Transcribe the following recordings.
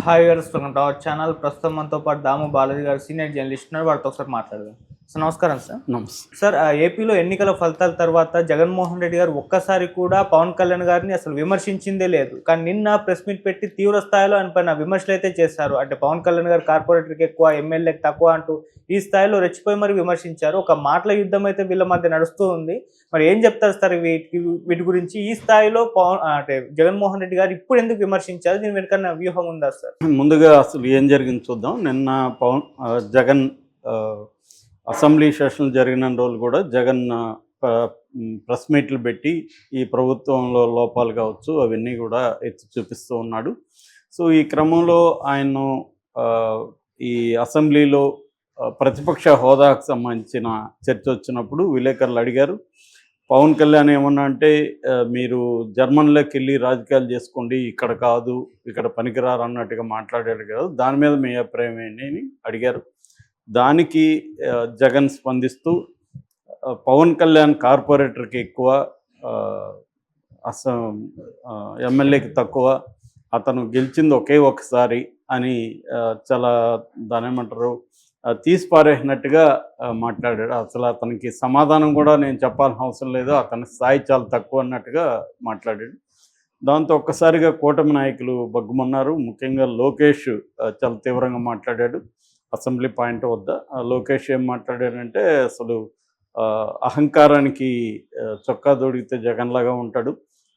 Hi గారు our channel ప్రస్తుతం మనతో పాటు దాము బాలాజీ గారు సీనియర్ జర్నలిస్ట్ ఉన్నారు. వారితో ఒకసారి మాట్లాడదాం. సార్ నమస్కారం సార్. నమస్తే. సార్ ఏపీలో ఎన్నికల ఫలితాల తర్వాత జగన్మోహన్ రెడ్డి గారు ఒక్కసారి కూడా పవన్ కళ్యాణ్ గారిని అసలు విమర్శించిందే లేదు. కానీ నిన్న ప్రెస్ మీట్ పెట్టి తీవ్ర స్థాయిలో ఆయన పైన విమర్శలు అయితే చేశారు. అంటే పవన్ కళ్యాణ్ గారు కార్పొరేటర్కి ఎక్కువ, ఎమ్మెల్యేకి తక్కువ అంటూ ఈ స్థాయిలో రెచ్చిపోయి మరి విమర్శించారు. ఒక మాటల యుద్ధం అయితే వీళ్ళ మధ్య నడుస్తూ ఉంది. మరి ఏం చెప్తారు సార్ వీటి గురించి? ఈ స్థాయిలో అంటే జగన్మోహన్ రెడ్డి గారు ఇప్పుడు ఎందుకు విమర్శించారు? దీని వెనుకన్న వ్యూహం ఉందా సార్? ముందుగా అసలు ఏం జరిగింది చూద్దాం. నిన్న జగన్ అసెంబ్లీ సెషన్ జరిగిన రోజులు కూడా జగన్ ప్రెస్ మీట్లు పెట్టి ఈ ప్రభుత్వంలో లోపాలు కావచ్చు అవన్నీ కూడా ఎత్తి చూపిస్తూ ఉన్నాడు. సో ఈ క్రమంలో ఆయన ఈ అసెంబ్లీలో ప్రతిపక్ష హోదాకు సంబంధించిన చర్చ వచ్చినప్పుడు విలేకరులు అడిగారు, పవన్ కళ్యాణ్ ఏమన్నా అంటే మీరు జర్మన్లోకి వెళ్ళి రాజకీయాలు చేసుకోండి, ఇక్కడ కాదు, ఇక్కడ పనికిరారు అన్నట్టుగా మాట్లాడారు కదా, దాని మీద మీ అభిప్రాయం ఏంటి అని అడిగారు. దానికి జగన్ స్పందిస్తూ పవన్ కళ్యాణ్ కార్పొరేటర్కి ఎక్కువ, ఎమ్మెల్యేకి తక్కువ, అతను గెలిచింది ఒకే ఒకసారి అని చాలా దాని ఏమంటారు తీసి పారేసినట్టుగా మాట్లాడాడు. అసలు అతనికి సమాధానం కూడా నేను చెప్పాల్సిన అవసరం లేదు, అతని స్థాయి చాలా తక్కువ అన్నట్టుగా మాట్లాడాడు. దాంతో ఒక్కసారిగా కూటమి నాయకులు బగ్గుమన్నారు. ముఖ్యంగా లోకేష్ చాలా తీవ్రంగా మాట్లాడాడు అసెంబ్లీ పాయింట్ వద్ద. లోకేష్ ఏం మాట్లాడాడంటే అసలు అహంకారానికి చొక్కా దొడిగితే జగన్లాగా ఉంటాడు,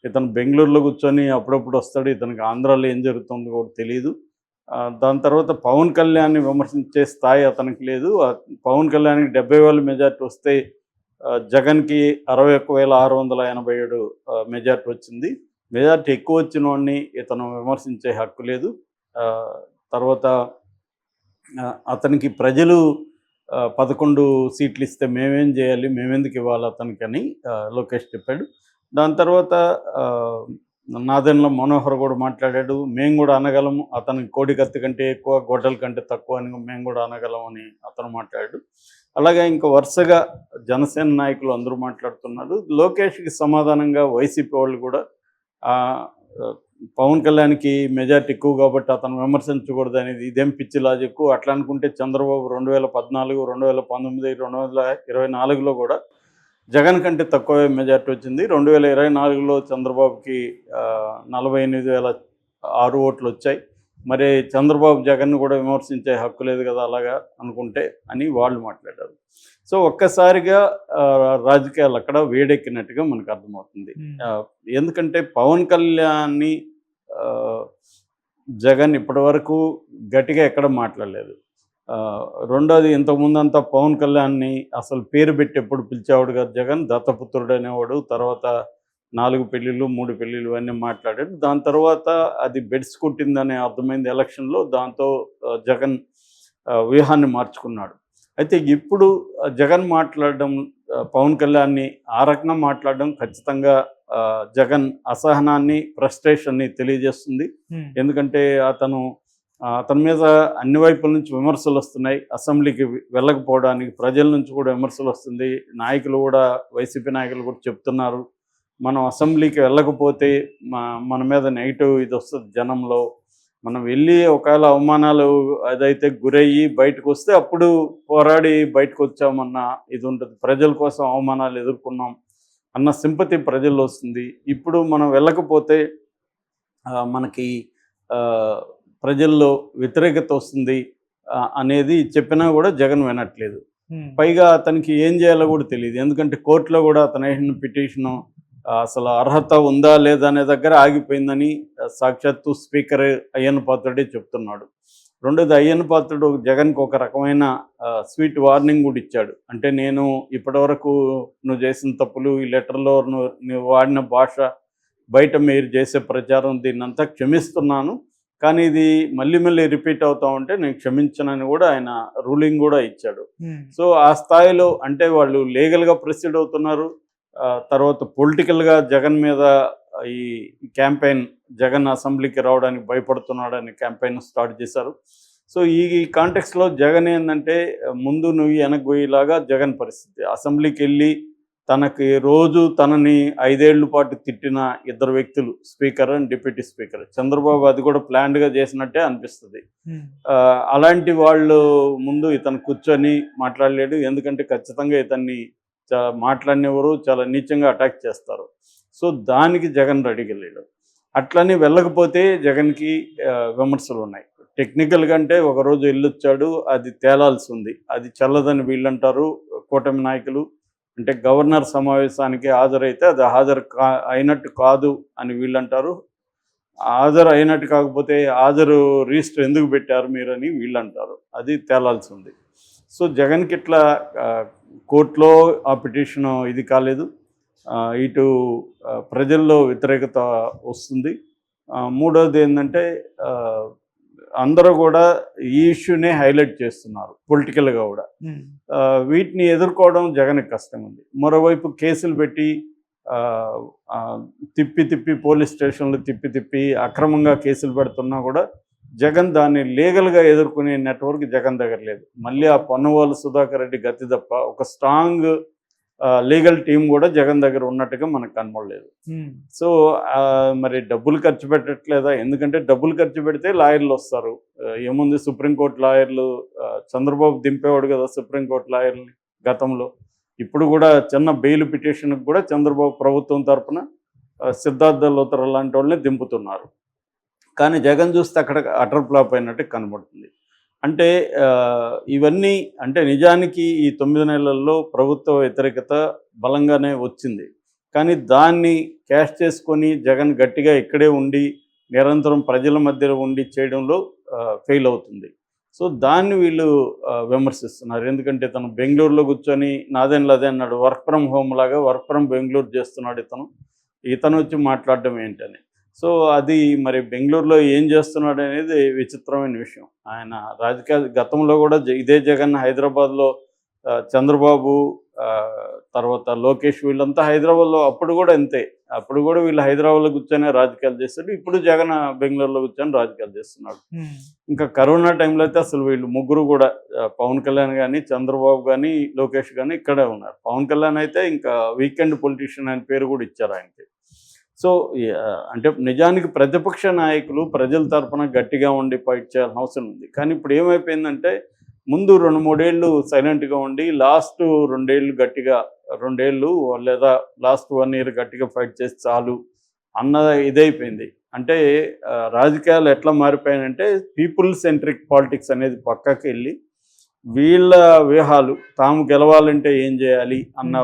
ఇతను బెంగళూరులో కూర్చొని అప్పుడప్పుడు వస్తాడు, ఇతనికి ఆంధ్రాలో ఏం జరుగుతుందో కూడా తెలియదు. దాని తర్వాత పవన్ కళ్యాణ్ని విమర్శించే స్థాయి అతనికి లేదు. పవన్ కళ్యాణ్కి 70,000 మెజార్టీ వస్తే జగన్కి 61,687 మెజార్టీ వచ్చింది. మెజార్టీ ఎక్కువ వచ్చిన వాడిని ఇతను విమర్శించే హక్కు లేదు. తర్వాత అతనికి ప్రజలు 11 సీట్లు ఇస్తే మేమేం చేయాలి, మేమెందుకు ఇవ్వాలి అతనికి అని లోకేష్ చెప్పాడు. దాని తర్వాత నాదెండ్ల మనోహర్ కూడా మాట్లాడాడు, మేము కూడా అనగలము, అతనికి కోడికత్తి కంటే ఎక్కువ, గొడ్డల కంటే తక్కువ అని మేము కూడా అనగలం అని అతను మాట్లాడాడు. అలాగే ఇంకా వరుసగా జనసేన నాయకులు అందరూ మాట్లాడుతున్నారు. లోకేష్కి సమాధానంగా వైసీపీ వాళ్ళు కూడా పవన్ కళ్యాణ్కి మెజార్టీ ఎక్కువ కాబట్టి అతను విమర్శించకూడదు అనేది ఇదేం పిచ్చి లాజిక్. అట్లా అనుకుంటే చంద్రబాబు 2014, 2019, 2024లో కూడా జగన్ కంటే తక్కువ మెజార్టీ వచ్చింది. 2024లో చంద్రబాబుకి 48,006 ఓట్లు వచ్చాయి. మరి చంద్రబాబు జగన్ను కూడా విమర్శించే హక్కు లేదు కదా అలాగా అనుకుంటే అని వాళ్ళు మాట్లాడారు. సో ఒక్కసారిగా రాజకీయాలు అక్కడ వేడెక్కినట్టుగా మనకు అర్థమవుతుంది. ఎందుకంటే పవన్ కళ్యాణ్ని జగన్ ఇప్పటి వరకు గట్టిగా ఎక్కడ మాట్లాడలేదు. రెండోది, ఇంతకుముందంతా పవన్ కళ్యాణ్ని అసలు పేరు పెట్టి ఎప్పుడు పిలిచేవాడు కాదు జగన్, దత్తపుత్రుడు అనేవాడు. తర్వాత 4 పెళ్ళిళ్ళు 3 పెళ్ళిళ్ళు అన్నీ మాట్లాడాడు. దాని తర్వాత అది బెడ్స్ కుట్టిందని అర్థమైంది ఎలక్షన్లో. దాంతో జగన్ వ్యూహాన్ని మార్చుకున్నాడు. అయితే ఇప్పుడు జగన్ మాట్లాడడం, పవన్ కళ్యాణ్ని ఆ రకంగా మాట్లాడడం ఖచ్చితంగా జగన్ అసహనాన్ని, ఫ్రస్ట్రేషన్ని తెలియజేస్తుంది. ఎందుకంటే అతని మీద అన్ని వైపుల నుంచి విమర్శలు వస్తున్నాయి. అసెంబ్లీకి వెళ్ళకపోవడానికి ప్రజల నుంచి కూడా విమర్శలు వస్తుంది. నాయకులు కూడా, వైసీపీ నాయకులు కూడా చెప్తున్నారు, మనం అసెంబ్లీకి వెళ్ళకపోతే మన మీద నెగిటివ్ ఇది వస్తుంది జనంలో, మనం వెళ్ళి ఒకవేళ అవమానాలు అదైతే గురయ్యి బయటకు వస్తే అప్పుడు పోరాడి బయటకు వచ్చామన్న ఇది ఉంటుంది. ప్రజల కోసం అవమానాలు ఎదుర్కొన్నాం అన్న సింపతి ప్రజల్లో వస్తుంది. ఇప్పుడు మనం వెళ్ళకపోతే మనకి ప్రజల్లో వ్యతిరేకత వస్తుంది అనేది చెప్పినా కూడా జగన్ వినట్లేదు. పైగా అతనికి ఏం చేయాలో కూడా తెలియదు. ఎందుకంటే కోర్టులో కూడా అతను వేసిన పిటిషను అసలు అర్హత ఉందా లేదా అనే దగ్గర ఆగిపోయిందని సాక్షాత్తు స్పీకర్ అయ్యన్న పాత్రుడే చెప్తున్నాడు. రెండోది, అయ్యన్న పాత్రుడు జగన్కి ఒక రకమైన స్వీట్ వార్నింగ్ కూడా ఇచ్చాడు. అంటే నేను ఇప్పటివరకు నువ్వు చేసిన తప్పులు, ఈ లెటర్లో నువ్వు వాడిన భాష, బయట మీరు చేసే ప్రచారం, దీన్నంతా క్షమిస్తున్నాను, కానీ ఇది మళ్ళీ రిపీట్ అవుతా ఉంటే నేను క్షమించనని కూడా ఆయన రూలింగ్ కూడా ఇచ్చాడు. సో ఆ స్థాయిలో అంటే వాళ్ళు లీగల్గా ప్రొసీడ్ అవుతున్నారు. తర్వాత పొలిటికల్గా జగన్ మీద ఈ క్యాంపెయిన్, జగన్ అసెంబ్లీకి రావడానికి భయపడుతున్నాడని క్యాంపెయిన్ స్టార్ట్ చేశారు. సో ఈ కాంటెక్స్లో జగన్ ఏంటంటే ముందు నువ్వు వెనక్కి పోయేలాగా జగన్ పరిస్థితి. అసెంబ్లీకి వెళ్ళి తనకి రోజు తనని 5 ఏళ్ల పాటు తిట్టిన ఇద్దరు వ్యక్తులు, speaker and deputy speaker. Chandrababu అది కూడా ప్లాన్డ్గా చేసినట్టే అనిపిస్తుంది. అలాంటి వాళ్ళు ముందు ఇతను కూర్చొని మాట్లాడలేడు. ఎందుకంటే ఖచ్చితంగా ఇతన్ని మాట్లాడినెవరు చాలా నీచంగా అటాక్ చేస్తారు. సో దానికి జగన్ రెడీగా లేడు. అట్లని వెళ్ళకపోతే జగన్కి విమర్శలు ఉన్నాయి. టెక్నికల్ కంటే ఒకరోజు వెళ్ళొచ్చాడు, అది తేలాల్సి ఉంది. అది చల్లదని వీళ్ళంటారు కూటమి నాయకులు. అంటే గవర్నర్ సమావేశానికి హాజరైతే అది అయినట్టు కాదు అని వీళ్ళంటారు. హాజరు అయినట్టు కాకపోతే హాజరు రిజిస్టర్ ఎందుకు పెట్టారు మీరు అని వీళ్ళంటారు. అది తేలాల్సి ఉంది. సో జగన్కి ఇట్లా కోర్టులో ఆ పిటిషన్ ఇది కాలేదు. ఇటు ప్రజల్లో వ్యతిరేకత వస్తుంది. మూడవది ఏంటంటే అందరూ కూడా ఈ ఇష్యూనే హైలైట్ చేస్తున్నారు పొలిటికల్గా కూడా. వీటిని ఎదుర్కోవడం జగన్కి కష్టం ఉంది. మరోవైపు కేసులు పెట్టి తిప్పి పోలీస్ స్టేషన్లు తిప్పి అక్రమంగా కేసులు పెడుతున్నా కూడా జగన్ దాన్ని లీగల్గా ఎదుర్కొనే నెట్వర్క్ జగన్ దగ్గర లేదు. మళ్ళీ ఆ పొన్నవాళ్ళు సుధాకర్ రెడ్డి గతి తప్ప ఒక స్ట్రాంగ్ లీగల్ టీం కూడా జగన్ దగ్గర ఉన్నట్టుగా మనకు కనబడలేదు. సో మరి డబ్బులు ఖర్చు పెట్టట్లేదా? ఎందుకంటే డబ్బులు ఖర్చు పెడితే లాయర్లు వస్తారు. ఏముంది, సుప్రీంకోర్టు లాయర్లు చంద్రబాబు దింపేవాడు కదా సుప్రీంకోర్టు లాయర్ని గతంలో. ఇప్పుడు కూడా చిన్న బెయిల్ పిటిషన్కి కూడా చంద్రబాబు ప్రభుత్వం తరఫున సిద్ధార్థ లోతర లాంటి వాళ్ళని దింపుతున్నారు. కానీ జగన్ చూస్తే అక్కడ అటర్ ఫ్లాప్ అయినట్టు కనబడుతుంది. అంటే ఇవన్నీ అంటే నిజానికి ఈ 9 నెలల్లో ప్రభుత్వ వ్యతిరేకత బలంగానే వచ్చింది. కానీ దాన్ని క్యాష్ చేసుకొని జగన్ గట్టిగా ఇక్కడే ఉండి నిరంతరం ప్రజల మధ్యలో ఉండి చేయడంలో ఫెయిల్ అవుతుంది. సో దాన్ని వీళ్ళు విమర్శిస్తున్నారు. ఎందుకంటే తను బెంగళూరులో కూర్చొని నాదేం అన్నాడు, వర్క్ ఫ్రమ్ హోమ్ లాగా వర్క్ ఫ్రమ్ బెంగళూరు చేస్తున్నాడు ఇతను వచ్చి మాట్లాడడం ఏంటని. సో అది మరి బెంగళూరులో ఏం చేస్తున్నాడు అనేది విచిత్రమైన విషయం. ఆయన రాజకీయ గతంలో కూడా ఇదే జగన్ హైదరాబాద్లో చంద్రబాబు తర్వాత లోకేష్ వీళ్ళంతా హైదరాబాద్లో అప్పుడు కూడా అంతే. అప్పుడు కూడా వీళ్ళు హైదరాబాద్లో కూర్చొని రాజకీయాలు చేస్తారు. ఇప్పుడు జగన్ బెంగళూరులో కూర్చొని రాజకీయాలు చేస్తున్నాడు. ఇంకా కరోనా టైంలో అయితే అసలు వీళ్ళు ముగ్గురు కూడా పవన్ కళ్యాణ్ కానీ చంద్రబాబు కానీ లోకేష్ కానీ ఇక్కడే ఉన్నారు. పవన్ కళ్యాణ్ అయితే ఇంకా వీకెండ్ పొలిటీషియన్ అనే పేరు కూడా ఇచ్చారు ఆయనకి. సో అంటే నిజానికి ప్రతిపక్ష నాయకులు ప్రజల తరఫున గట్టిగా ఉండి ఫైట్ చేయాల్సిన అవసరం ఉంది. కానీ ఇప్పుడు ఏమైపోయిందంటే ముందు 2-3 ఏళ్ళు సైలెంట్గా ఉండి లాస్ట్ 2 ఏళ్ళు గట్టిగా 2 ఏళ్ళు లేదా లాస్ట్ 1 ఇయర్ గట్టిగా ఫైట్ చేసి చాలు అన్న ఇదైపోయింది. అంటే రాజకీయాలు ఎట్లా మారిపోయాయంటే పీపుల్ సెంట్రిక్ పాలిటిక్స్ అనేది పక్కకి వెళ్ళి వీళ్ళ వ్యూహాలు తాము గెలవాలంటే ఏం చేయాలి అన్న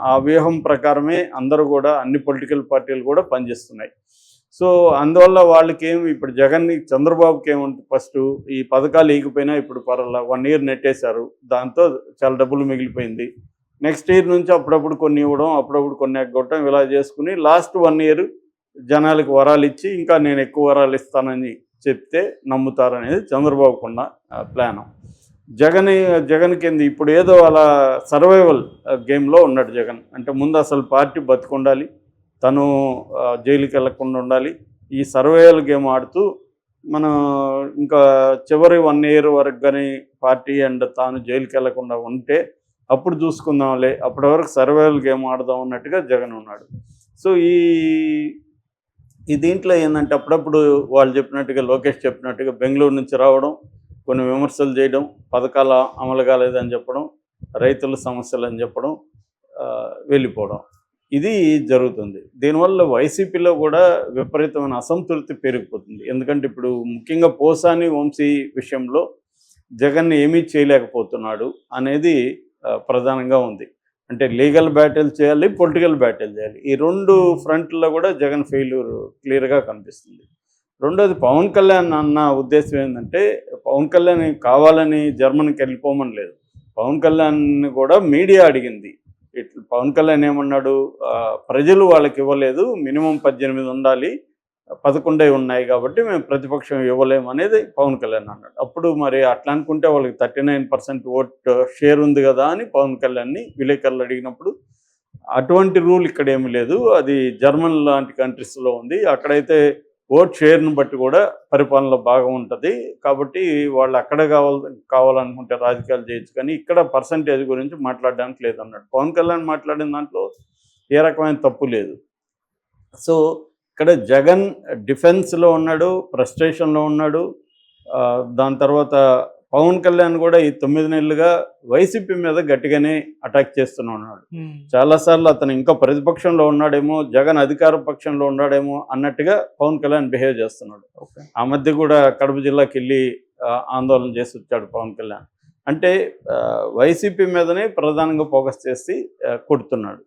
ఆ వ్యూహం ప్రకారమే అందరూ కూడా అన్ని పొలిటికల్ పార్టీలు కూడా పనిచేస్తున్నాయి. సో అందువల్ల వాళ్ళకి ఇప్పుడు చంద్రబాబుకి ఏముంటుంది, ఫస్ట్ ఈ పథకాలు ఈగిపోయినా ఇప్పుడు 1 ఇయర్ నెట్టేశారు, దాంతో చాలా డబ్బులు మిగిలిపోయింది. నెక్స్ట్ ఇయర్ నుంచి అప్పుడప్పుడు కొన్ని ఇవ్వడం, అప్పుడప్పుడు కొన్ని ఎగ్గొట్టడం, ఇలా చేసుకుని లాస్ట్ 1 ఇయర్ జనాలకు వరాలు ఇచ్చి ఇంకా నేను ఎక్కువ వరాలు ఇస్తానని చెప్తే నమ్ముతారనేది చంద్రబాబుకున్న ప్లాను. జగన్కి ఏంది ఇప్పుడు ఏదో అలా సర్వైవల్ గేమ్లో ఉన్నాడు జగన్. అంటే ముందు అసలు పార్టీ బతుకుండాలి, తను జైలుకి వెళ్లకుండా ఉండాలి. ఈ సర్వైవల్ గేమ్ ఆడుతూ మనం ఇంకా చివరి 1 ఇయర్ వరకు కానీ పార్టీ అండ్ తాను జైలుకి వెళ్లకుండా ఉంటే అప్పుడు చూసుకుందాంలే, అప్పటి వరకు సర్వైవల్ గేమ్ ఆడదాం అన్నట్టుగా జగన్ ఉన్నాడు. సో ఈ దీంట్లో ఏంటంటే అప్పుడప్పుడు వాళ్ళు చెప్పినట్టుగా లోకేష్ చెప్పినట్టుగా బెంగళూరు నుంచి రావడం, కొన్ని విమర్శలు చేయడం, పథకాల అమలు కాలేదని చెప్పడం, రైతుల సమస్యలు అని చెప్పడం, వెళ్ళిపోవడం, ఇది జరుగుతుంది. దీనివల్ల వైసీపీలో కూడా విపరీతమైన అసంతృప్తి పెరిగిపోతుంది. ఎందుకంటే ఇప్పుడు ముఖ్యంగా పోసాని వంశీ విషయంలో జగన్ ఏమీ చేయలేకపోతున్నాడు అనేది ప్రధానంగా ఉంది. అంటే లీగల్ బ్యాటిల్ చేయాలి, పొలిటికల్ బ్యాటిల్ చేయాలి. ఈ 2 ఫ్రంట్లో కూడా జగన్ ఫెయిల్యూర్ క్లియర్గా కనిపిస్తుంది. రెండోది పవన్ కళ్యాణ్ అన్న ఉద్దేశం ఏంటంటే పవన్ కళ్యాణ్ కావాలని జర్మనీకి వెళ్ళిపోమని లేదు. పవన్ కళ్యాణ్ కూడా మీడియా అడిగింది. పవన్ కళ్యాణ్ ఏమన్నాడు, ప్రజలు వాళ్ళకి ఇవ్వలేదు, మినిమం 18 ఉండాలి, 11 ఉన్నాయి కాబట్టి మేము ప్రతిపక్షం ఇవ్వలేము అనేది పవన్ కళ్యాణ్ అన్నాడు. అప్పుడు మరి అట్లా అనుకుంటే వాళ్ళకి 39% ఓట్ షేర్ ఉంది కదా అని పవన్ కళ్యాణ్ని విలేకరులు అడిగినప్పుడు అటువంటి రూల్ ఇక్కడ ఏమీ లేదు, అది జర్మన్ లాంటి కంట్రీస్లో ఉంది, అక్కడైతే ఓట్ షేర్ని బట్టి కూడా పరిపాలనలో బాగా ఉంటుంది. కాబట్టి వాళ్ళు అక్కడ కావాలనుకుంటే రాజకీయాలు చేయొచ్చు, కానీ ఇక్కడ పర్సంటేజ్ గురించి మాట్లాడడానికి లేదన్నాడు. పవన్ కళ్యాణ్ మాట్లాడిన దాంట్లో ఏ రకమైన తప్పు లేదు. సో ఇక్కడ జగన్ డిఫెన్స్లో ఉన్నాడు, ఫ్రస్ట్రేషన్లో ఉన్నాడు. దాని తర్వాత పవన్ కళ్యాణ్ కూడా ఈ 9 నెలలుగా వైసీపీ మీద గట్టిగానే అటాక్ చేస్తూనే ఉన్నాడు. చాలాసార్లు అతను ఇంకా ప్రతిపక్షంలో ఉన్నాడేమో, జగన్ అధికార పక్షంలో ఉన్నాడేమో అన్నట్టుగా పవన్ కళ్యాణ్ బిహేవ్ చేస్తున్నాడు. ఆ మధ్య కూడా కడప జిల్లాకి వెళ్ళి ఆందోళన చేసి వచ్చాడు పవన్ కళ్యాణ్. అంటే వైసీపీ మీదనే ప్రధానంగా ఫోకస్ చేసి కొడుతున్నాడు.